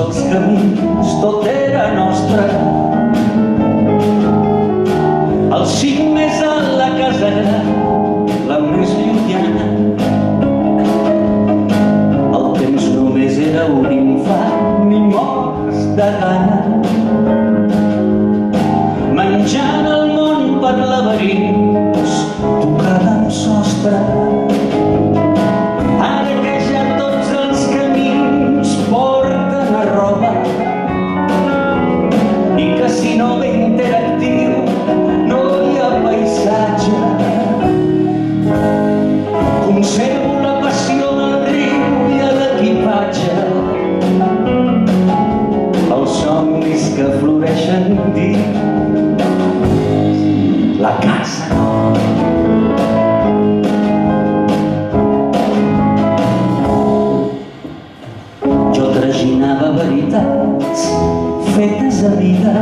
els camins, tot era nostre. El cim més alt, la casa gran, la més llunyana. El temps només era un infant, ni morts de gana. Menjant el món per laberints, tocant amb sostre. Ara que ja tots els camins porten a Roma i que si no ve interactiu no hi ha paisatge. Conservo la passió del riu i a l'equipatge, els somnis que floreixen dins la casa. Jo traginava veritats fetes a mida,